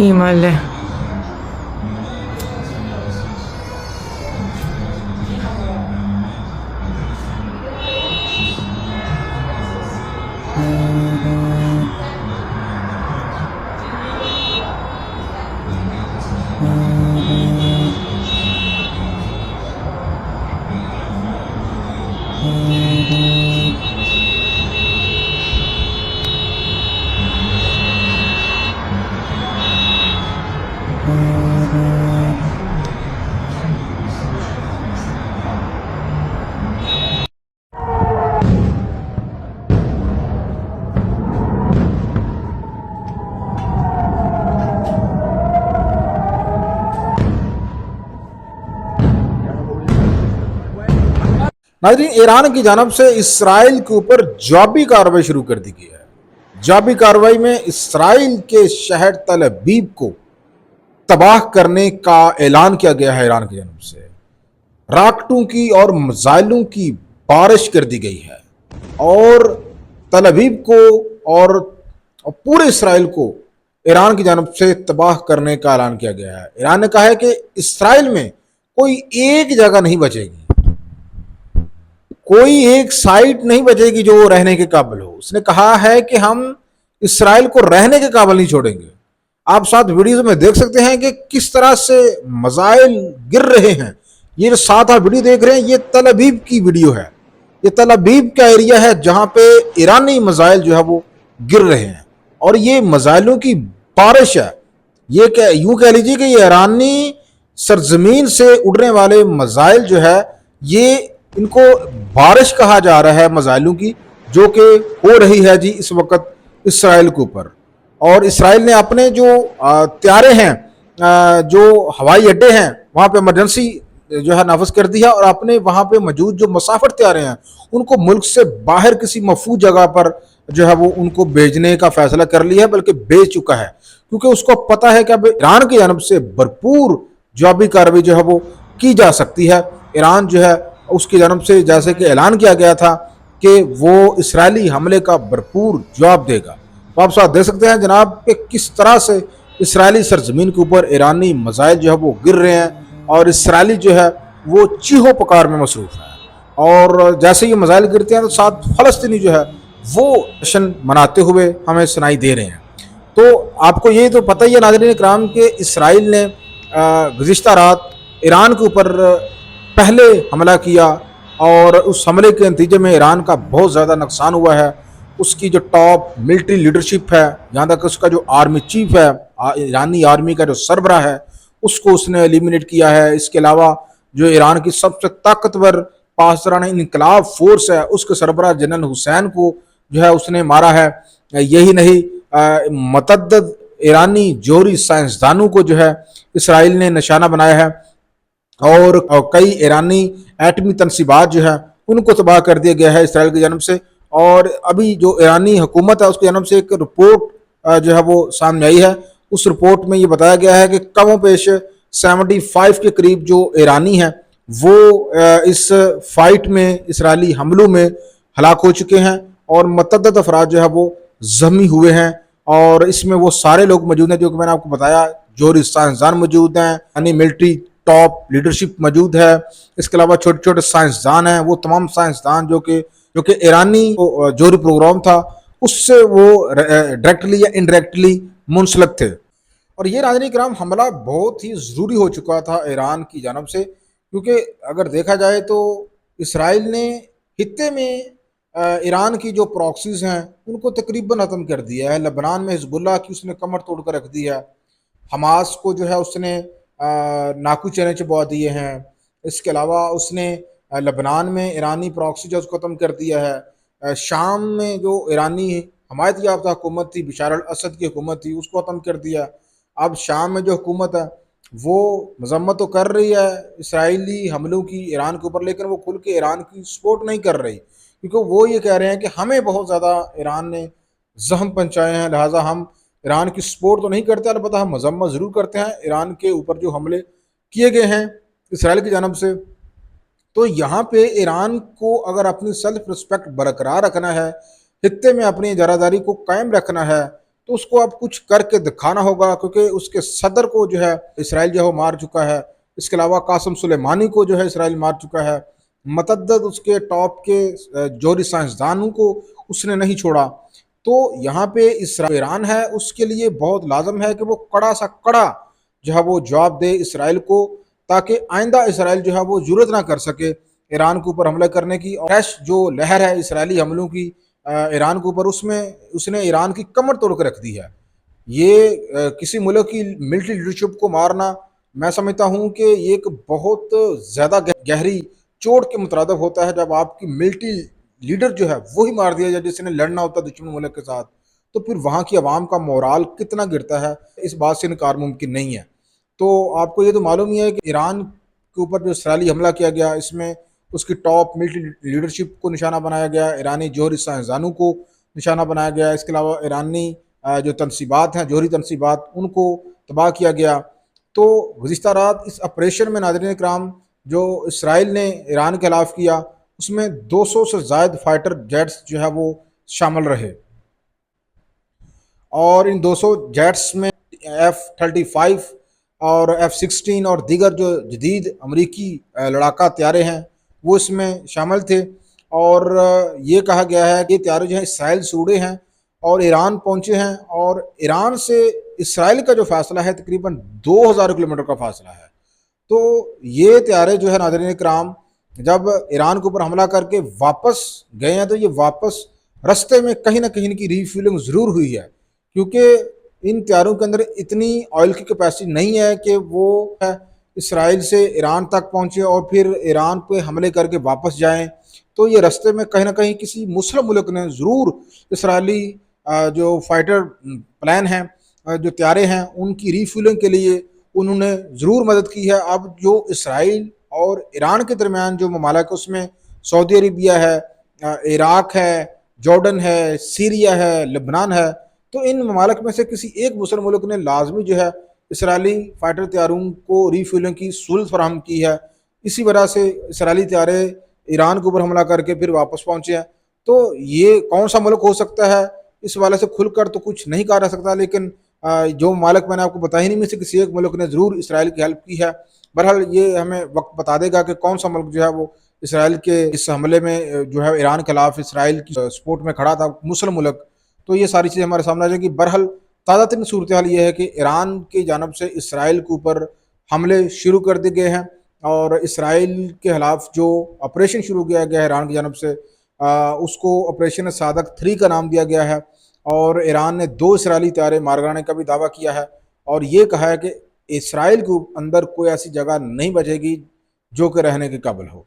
Himalaya. नाज़रीन, Iran की जानब से इसराइल के ऊपर जवाबी कार्रवाई शुरू कर दी गई है। जवाबी कार्रवाई में इसराइल के शहर तल अबीब को तबाह करने का ऐलान किया गया है। ईरान की जानब से राकटों की और मिसाइलों की बारिश कर दी गई है और तल अबीब को और पूरे इसराइल को ईरान की जानब से तबाह करने का ऐलान किया गया है। ईरान ने कहा है कि इसराइल में कोई एक जगह नहीं बचेगी, कोई एक साइट नहीं बचेगी जो रहने के काबिल हो। उसने कहा है कि हम इसराइल को रहने के काबिल नहीं छोड़ेंगे। आप साथ वीडियो में देख सकते हैं कि किस तरह से मिसाइल गिर रहे हैं। ये जो साथ आप वीडियो देख रहे हैं, ये तल अबीब की वीडियो है। ये तल अबीब का एरिया है जहां पे ईरानी मिसाइल जो है वो गिर रहे हैं और ये मिसाइलों की बारिश है। ये यूं कह लीजिए कि ये ईरानी सरजमीन से उड़ने वाले मिसाइल जो है, ये इनको बारिश कहा जा रहा है मिसाइलों की, जो कि हो रही है जी इस वक्त इसराइल के ऊपर। और इसराइल ने अपने जो त्यारे हैं, जो हवाई अड्डे हैं, वहाँ पे इमरजेंसी जो है नाफज कर दिया और अपने वहाँ पे मौजूद जो मुसाफिर त्यारे हैं उनको मुल्क से बाहर किसी महफूज जगह पर जो है वो उनको भेजने का फैसला कर लिया है, बल्कि भेज चुका है, क्योंकि उसको पता है कि अब ईरान की जानब से भरपूर जवाबी कार्रवाई जो है वो की जा सकती है। ईरान जो है उसकी जानब से जैसे कि ऐलान किया गया था कि वो इसराइली हमले का भरपूर जवाब देगा। तो आप साथ देख सकते हैं जनाब कि किस तरह से इसराइली सरजमीन के ऊपर ईरानी मिसाइल जो है वो गिर रहे हैं और इसराइली जो है वो चीहो पुकार में मसरूफ़ है। और जैसे ये मिसाइल गिरते हैं तो साथ फ़लस्तीनी जो है वो जश्न मनाते हुए हमें सुनाई दे रहे हैं। तो आपको ये तो पता ही है नाज़रीन इकराम के इसराइल ने गुज़िश्ता रात ईरान के ऊपर पहले हमला किया और उस हमले के नतीजे में ईरान का बहुत ज़्यादा नुकसान हुआ है। उसकी जो टॉप मिलिट्री लीडरशिप है, यहाँ तक उसका जो आर्मी चीफ है, ईरानी आर्मी का जो सरबरा है, उसको उसने एलिमिनेट किया है। इसके अलावा जो ईरान की सबसे ताकतवर पासदारान इनकलाब फोर्स है, उसके सरबरा जनरल हुसैन को जो है उसने मारा है। यही नहीं, मतअद्दद ईरानी जोहरी साइंसदानों को जो है इसराइल ने निशाना बनाया है और कई ईरानी एटमी तनसीबात जो है उनको तबाह कर दिया गया है इसराइल की जानब से। और अभी जो ईरानी हुकूमत है उसकी जानब से एक रिपोर्ट जो है वो सामने आई है। उस रिपोर्ट में ये बताया गया है कि कमो पेश 75 के करीब जो ईरानी हैं वो इस फाइट में, इसराइली हमलों में हलाक हो चुके हैं और मतअद्दद अफराद जो है वो जख्मी हुए हैं। और इसमें वो सारे लोग मौजूद हैं जो कि मैंने आपको बताया, जोहरी साइंसदान मौजूद हैं, यानी मिलिट्री टॉप लीडरशिप मौजूद है। इसके अलावा छोटे छोटे साइंसदान हैं, वो तमाम साइंसदान जो कि ईरानी जोहरी प्रोग्राम था उससे वो डायरेक्टली या इनडायरेक्टली मुंसलिक थे। और ये नाज़रीन किराम हमला बहुत ही ज़रूरी हो चुका था ईरान की जानब से, क्योंकि अगर देखा जाए तो इसराइल ने हित्ते में ईरान की जो प्रॉक्सीज हैं उनको तकरीबन ख़त्म कर दिया है। लबनान में हिजबुल्लाह की उसने कमर तोड़ कर रख दी है। हमास को जो है उसने नाकू चने चबवा दिए हैं। इसके अलावा उसने लबनान में ईरानी प्रॉक्सी जो उसको ख़त्म कर दिया है। शाम में जो ईरानी हमायत याफ्ता हुकूमत थी, बशार अल असद की हुकूमत थी, उसको ख़त्म कर दिया। अब शाम में जो हुकूमत है वो मजम्मत तो कर रही है इसराइली हमलों की ईरान के ऊपर, लेकिन वो खुल के ईरान की सपोर्ट नहीं कर रही, क्योंकि वो ये कह रहे हैं कि हमें बहुत ज़्यादा ईरान ने जख्म पहुँचाए हैं, लिहाजा हम ईरान की सपोर्ट तो नहीं करते, अलबत्ता हम मजम्मत ज़रूर करते हैं ईरान के ऊपर जो हमले किए गए हैं इसराइल की जानब से। तो यहाँ पे ईरान को अगर अपनी सेल्फ रिस्पेक्ट बरकरार रखना है, खित्ते में अपनी जरादारी को कायम रखना है, تو اس کو اب کچھ کر کے دکھانا ہوگا، کیونکہ اس کے صدر کو جو ہے اسرائیل جو ہے وہ مار چکا ہے، اس کے علاوہ قاسم سلیمانی کو جو ہے اسرائیل مار چکا ہے، متعدد اس کے ٹاپ کے جوہری سائنسدانوں کو اس نے نہیں چھوڑا۔ تو یہاں پہ ایران ہے، اس کے لیے بہت لازم ہے کہ وہ کڑا سا کڑا جو ہے وہ جواب دے اسرائیل کو، تاکہ آئندہ اسرائیل جو ہے وہ جرأت نہ کر سکے ایران کے اوپر حملہ کرنے کی۔ اور جو لہر ہے اسرائیلی حملوں کی ایران کے اوپر، اس نے ایران کی کمر توڑ کے رکھ دی ہے۔ یہ کسی ملک کی ملٹری لیڈرشپ کو مارنا، میں سمجھتا ہوں کہ یہ ایک بہت زیادہ گہری چوٹ کے مترادف ہوتا ہے، جب آپ کی ملٹری لیڈر جو ہے وہی مار دیا جائے جس نے لڑنا ہوتا ہے دشمن ملک کے ساتھ، تو پھر وہاں کی عوام کا مورال کتنا گرتا ہے، اس بات سے انکار ممکن نہیں ہے۔ تو آپ کو یہ تو معلوم ہی ہے کہ ایران کے اوپر جو اسرائیلی حملہ کیا گیا، اس میں اس کی ٹاپ ملٹری لیڈرشپ کو نشانہ بنایا گیا، ایرانی جوہری سائنسدانوں کو نشانہ بنایا گیا، اس کے علاوہ ایرانی جو تنصیبات ہیں، جوہری تنصیبات، ان کو تباہ کیا گیا۔ تو گزشتہ رات اس آپریشن میں ناظرین اکرام جو اسرائیل نے ایران کے خلاف کیا، اس میں 200 سے زائد فائٹر جیٹس جو ہے وہ شامل رہے، اور ان 200 جیٹس میں F-35 اور F-16 اور دیگر جو جدید امریکی لڑاکا طیارے ہیں وہ اس میں شامل تھے۔ اور یہ کہا گیا ہے کہ یہ طیارے جو ہیں اسرائیل سے اڑے ہیں اور ایران پہنچے ہیں، اور ایران سے اسرائیل کا جو فاصلہ ہے تقریباً 2000 کلومیٹر کا فاصلہ ہے۔ تو یہ طیارے جو ہے ناظرین اکرام جب ایران کے اوپر حملہ کر کے واپس گئے ہیں، تو یہ واپس رستے میں کہیں نہ کہیں کی ری فیلنگ ضرور ہوئی ہے، کیونکہ ان طیاروں کے اندر اتنی آئل کی کیپیسٹی نہیں ہے کہ وہ اسرائیل سے ایران تک پہنچے اور پھر ایران پہ حملے کر کے واپس جائیں۔ تو یہ رستے میں کہیں نہ کہیں کسی مسلم ملک نے ضرور اسرائیلی جو فائٹر پلان ہیں، جو طیارے ہیں، ان کی ری فیلنگ کے لیے انہوں نے ضرور مدد کی ہے۔ اب جو اسرائیل اور ایران کے درمیان جو ممالک، اس میں سعودی عربیہ ہے، عراق ہے، جارڈن ہے، سیریا ہے، لبنان ہے، تو ان ممالک میں سے کسی ایک مسلم ملک نے لازمی جو ہے اسرائیلی فائٹر طیاروں کو ری فیلنگ کی سہولت فراہم کی ہے۔ اسی وجہ سے اسرائیلی طیارے ایران کے اوپر حملہ کر کے پھر واپس پہنچے ہیں۔ تو یہ کون سا ملک ہو سکتا ہے، اس حوالے سے کھل کر تو کچھ نہیں کہا جا سکتا، لیکن جو ممالک میں نے آپ کو بتایا نہیں، میں سے کسی ایک ملک نے ضرور اسرائیل کی ہیلپ کی ہے۔ بہرحال یہ ہمیں وقت بتا دے گا کہ کون سا ملک جو ہے وہ اسرائیل کے اس حملے میں جو ہے ایران کے خلاف اسرائیل کی سپورٹ میں کھڑا تھا، مسلم ملک۔ تو یہ ساری چیزیں ہمارے سامنے آ جائیں گی۔ بہرحال تازہ ترین صورتحال یہ ہے کہ ایران کی جانب سے اسرائیل کے اوپر حملے شروع کر دیے گئے ہیں، اور اسرائیل کے خلاف جو آپریشن شروع کیا گیا ہے ایران کی جانب سے، اس کو آپریشن صادق 3 کا نام دیا گیا ہے، اور ایران نے 2 اسرائیلی طیارے مار گرانے کا بھی دعویٰ کیا ہے، اور یہ کہا ہے کہ اسرائیل کے اندر کوئی ایسی جگہ نہیں بچے گی جو کہ رہنے کے قابل ہو۔